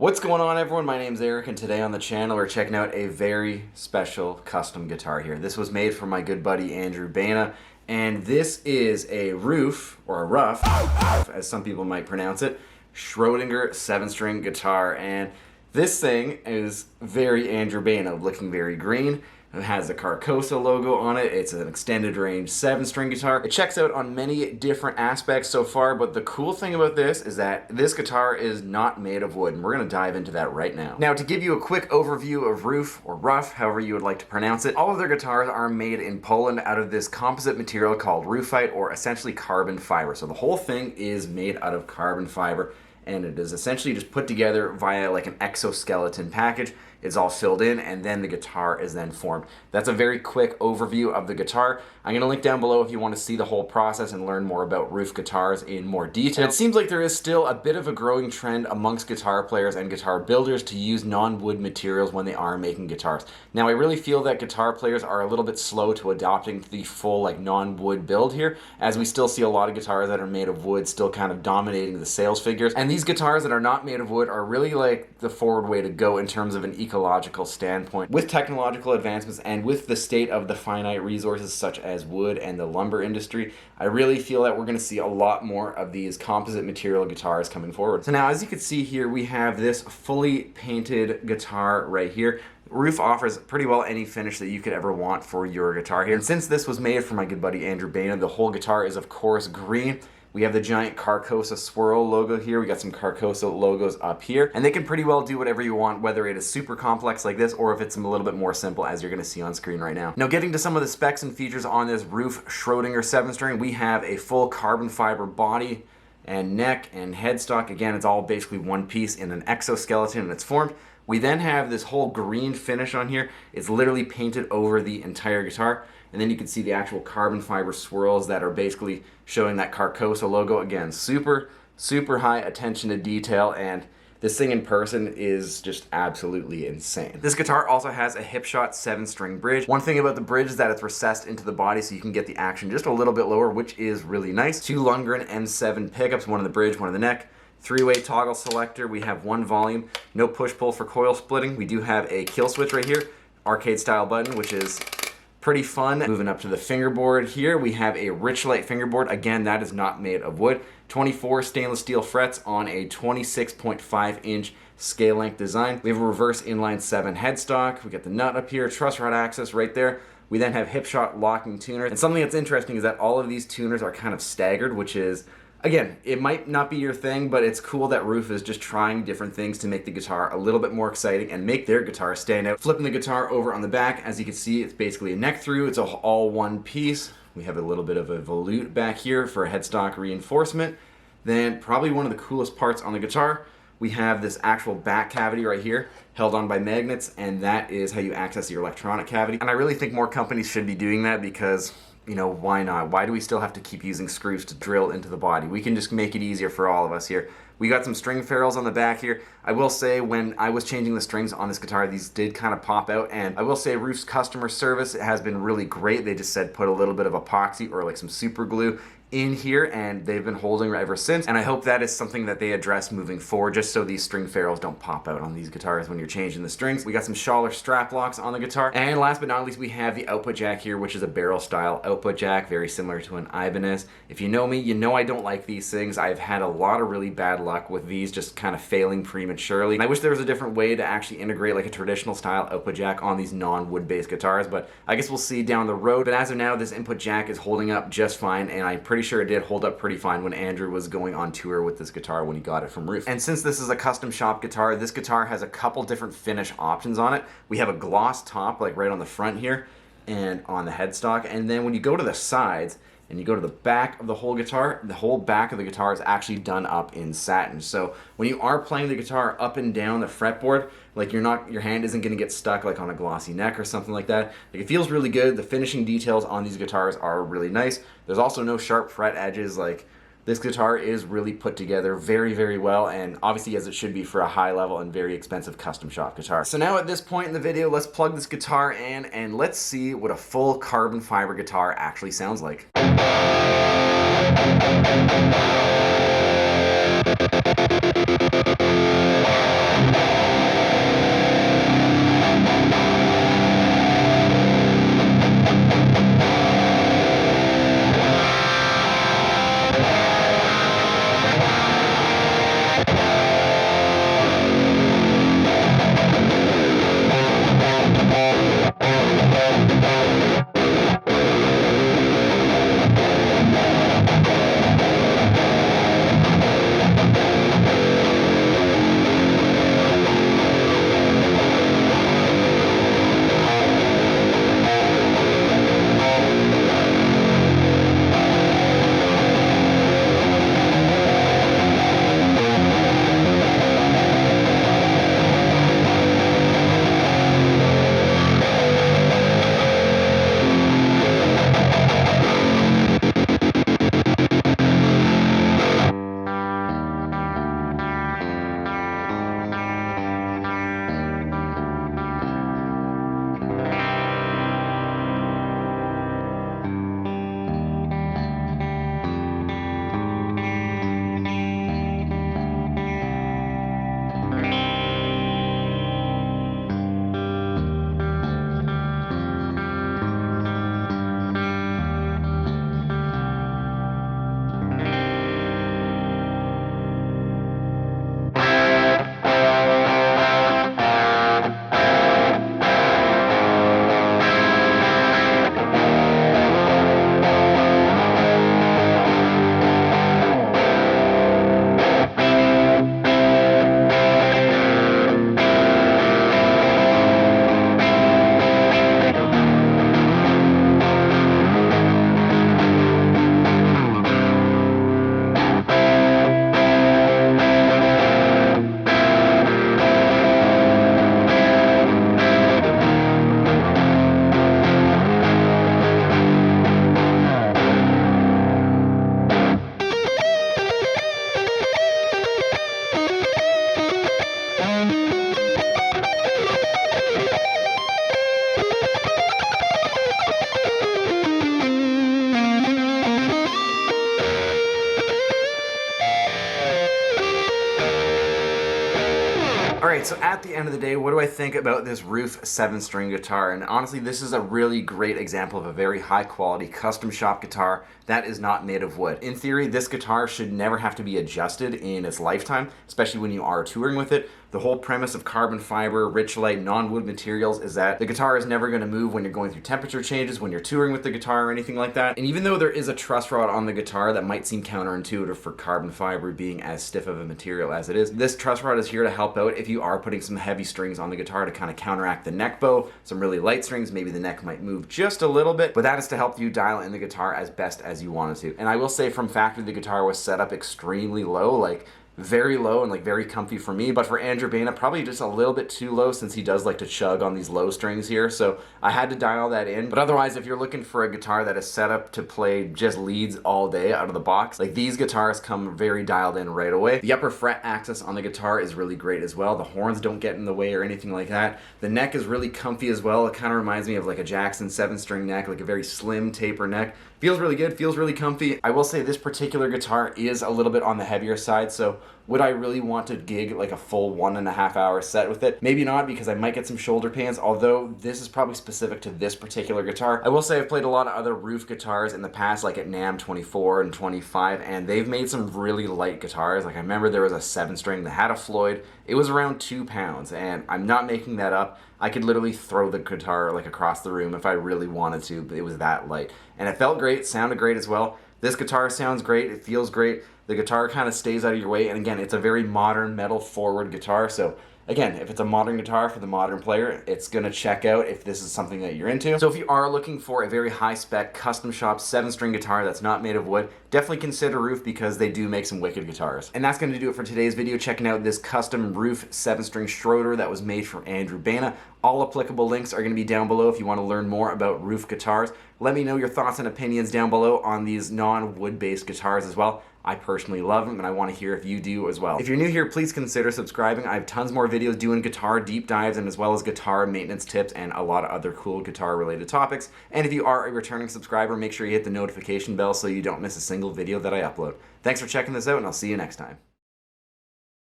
What's going on, everyone? My name's Eric, and today on the channel we're checking out a very special custom guitar here. This was made for my good buddy Andrew Bana, and this is a RUF, or a RUF, as some people might pronounce it, Schrodinger 7-string guitar. And this thing is very Andrew Bana, looking very green. It has the Carcosa logo on it. It's an extended range 7-string guitar. It checks out on many different aspects so far, but the cool thing about this is that this guitar is not made of wood, and we're gonna dive into that right now. Now, to give you a quick overview of RUF, or RUF, however you would like to pronounce it, all of their guitars are made in Poland out of this composite material called RUFite, or essentially carbon fiber. So the whole thing is made out of carbon fiber, and it is essentially just put together via like an exoskeleton package. It's all filled in, and then the guitar is then formed. That's a very quick overview of the guitar. I'm going to link down below if you want to see the whole process and learn more about RUF guitars in more detail. And it seems like there is still a bit of a growing trend amongst guitar players and guitar builders to use non-wood materials when they are making guitars. Now, I really feel that guitar players are a little bit slow to adopting the full like non-wood build here, as we still see a lot of guitars that are made of wood still kind of dominating the sales figures. And these guitars that are not made of wood are really like the forward way to go in terms of an ecological standpoint. With technological advancements and with the state of the finite resources such as wood and the lumber industry, I really feel that we're going to see a lot more of these composite material guitars coming forward. So now, as you can see here, we have this fully painted guitar right here. RUF offers pretty well any finish that you could ever want for your guitar here. And since this was made for my good buddy Andrew Bana, the whole guitar is of course green. We have the giant Carcosa swirl logo here. We got some Carcosa logos up here. And they can pretty well do whatever you want, whether it is super complex like this or if it's a little bit more simple, as you're going to see on screen right now. Now, getting to some of the specs and features on this RUF Schrodinger 7-string, we have a full carbon fiber body and neck and headstock. Again, it's all basically one piece in an exoskeleton, and it's formed. We then have this whole green finish on here. It's literally painted over the entire guitar. And then you can see the actual carbon fiber swirls that are basically showing that Carcosa logo. Again, super, super high attention to detail, and this thing in person is just absolutely insane. This guitar also has a hip-shot 7-string bridge. One thing about the bridge is that it's recessed into the body so you can get the action just a little bit lower, which is really nice. 2 Lundgren M7 pickups, one in the bridge, one in the neck. 3-way toggle selector. We have 1 volume, no push-pull for coil splitting. We do have a kill switch right here, arcade style button, which is pretty fun. Moving up to the fingerboard here, we have a Richlite fingerboard. Again, that is not made of wood. 24 stainless steel frets on a 26.5-inch scale length design. We have a reverse inline 7 headstock. We got the nut up here, truss rod access right there. We then have hip shot locking tuners. And something that's interesting is that all of these tuners are kind of staggered, which is, again, it might not be your thing, but it's cool that RUF is just trying different things to make the guitar a little bit more exciting and make their guitar stand out. Flipping the guitar over on the back, as you can see, it's basically a neck through. It's all one piece. We have a little bit of a volute back here for headstock reinforcement. Then, probably one of the coolest parts on the guitar, we have this actual back cavity right here, held on by magnets, and that is how you access your electronic cavity. And I really think more companies should be doing that because, you know, why not? Why do we still have to keep using screws to drill into the body? We can just make it easier for all of us here. We got some string ferrules on the back here. I will say, when I was changing the strings on this guitar, these did kind of pop out, and I will say RUF's customer service has been really great. They just said put a little bit of epoxy or like some super glue in here, and they've been holding ever since. And I hope that is something that they address moving forward, just so these string ferrules don't pop out on these guitars when you're changing the strings. We got some Schaller strap locks on the guitar. And last but not least, we have the output jack here, which is a barrel style output jack, very similar to an Ibanez. If you know me, you know I don't like these things. I've had a lot of really bad luck with these just kind of failing prematurely. And I wish there was a different way to actually integrate like a traditional style output jack on these non-wood based guitars, but I guess we'll see down the road. But as of now, this input jack is holding up just fine, and I'm pretty sure it did hold up pretty fine when Andrew was going on tour with this guitar when he got it from RUF. And since this is a custom shop guitar, this guitar has a couple different finish options on it. We have a gloss top, like right on the front here and on the headstock, and then when you go to the sides and you go to the back of the whole back of the guitar is actually done up in satin. So when you are playing the guitar up and down the fretboard, like your hand isn't going to get stuck like on a glossy neck or something like that. Like, it feels really good. The finishing details on these guitars are really nice. There's also no sharp fret edges. Like, this guitar is really put together very, very well, and obviously as it should be for a high level and very expensive custom shop guitar. So now at this point in the video, let's plug this guitar in and let's see what a full carbon fiber guitar actually sounds like. Alright, so at the end of the day, what do I think about this RUF 7-string guitar? And honestly, this is a really great example of a very high quality custom shop guitar that is not made of wood. In theory, this guitar should never have to be adjusted in its lifetime, especially when you are touring with it. The whole premise of carbon fiber, Richlite, non-wood materials is that the guitar is never going to move when you're going through temperature changes, when you're touring with the guitar or anything like that. And even though there is a truss rod on the guitar that might seem counterintuitive for carbon fiber being as stiff of a material as it is, this truss rod is here to help out if you are putting some heavy strings on the guitar to kind of counteract the neck bow. Some really light strings, maybe the neck might move just a little bit, but that is to help you dial in the guitar as best as you want it to. And I will say from factory, the guitar was set up extremely low, like very low and like very comfy for me, but for Andrew Baena, probably just a little bit too low since he does like to chug on these low strings here. So I had to dial that in. But otherwise, if you're looking for a guitar that is set up to play just leads all day out of the box, like these guitars come very dialed in right away. The upper fret axis on the guitar is really great as well. The horns don't get in the way or anything like that. The neck is really comfy as well. It kind of reminds me of like a Jackson 7-string neck, like a very slim taper neck. Feels really good, feels really comfy. I will say this particular guitar is a little bit on the heavier side, so would I really want to gig like a full 1.5 hour set with it? Maybe not, because I might get some shoulder pains, although this is probably specific to this particular guitar. I will say I've played a lot of other RUF guitars in the past, like at NAMM 24 and 25, and they've made some really light guitars. Like I remember there was a 7-string that had a Floyd. It was around 2 pounds, and I'm not making that up. I could literally throw the guitar like across the room if I really wanted to, but it was that light. And it felt great, sounded great as well. This guitar sounds great, it feels great. The guitar kind of stays out of your way, and again, it's a very modern metal forward guitar, so again, if it's a modern guitar for the modern player, it's gonna check out if this is something that you're into. So if you are looking for a very high spec, custom shop 7-string guitar that's not made of wood, definitely consider RUF because they do make some wicked guitars. And that's gonna do it for today's video, checking out this custom RUF 7-string Schroeder that was made for Andrew Baena. All applicable links are gonna be down below if you wanna learn more about RUF guitars. Let me know your thoughts and opinions down below on these non-wood based guitars as well. I personally love them, and I want to hear if you do as well. If you're new here, please consider subscribing. I have tons more videos doing guitar deep dives, and as well as guitar maintenance tips and a lot of other cool guitar related topics. And if you are a returning subscriber, make sure you hit the notification bell so you don't miss a single video that I upload. Thanks for checking this out, and I'll see you next time.